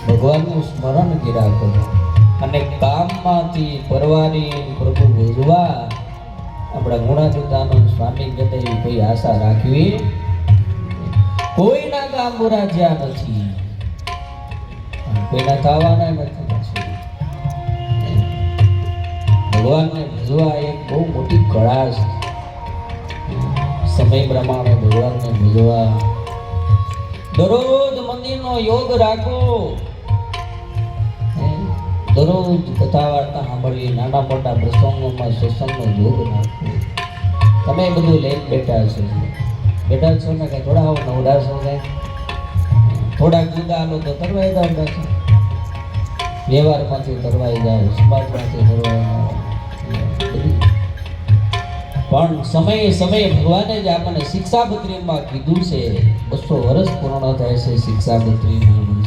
ભગવાનનું સ્મરણ કર્યા કરો અને કામમાંથી પરવારી પ્રભુ ભજવા આપણા ગુણાતીતાનંદ સ્વામી કહેતા એવી કોઈ આશા રાખવી કોઈના કામ બરાજ્યા નથી, કોઈના થવાના નથી. ભગવાનને ભજવા એક બહુ મોટી કળા છે. સમય પ્રમાણે ભગવાનને ભજવા દરરોજ મંદિરનો યોગ રાખો, દરરોજ કથા વાર્તા સાંભળવી, નાના મોટા પ્રસંગોમાં સત્સંગનો યોગ રાખવો. તમે બધું લઈને બેઠા છો ને કે થોડા આવો નવડા છો ને થોડાક જુદા આલો તો તરવાઈ જાવ, બેઠા વ્યવહારમાંથી તરવાઈ જાવ, સમાજમાંથી તરવાઈ જાવ. પણ સમયે સમયે ભગવાને જ આપણને શિક્ષાપત્રીમાં કીધું છે. 200 વર્ષ પૂર્ણ થાય છે શિક્ષાપત્રીમાં.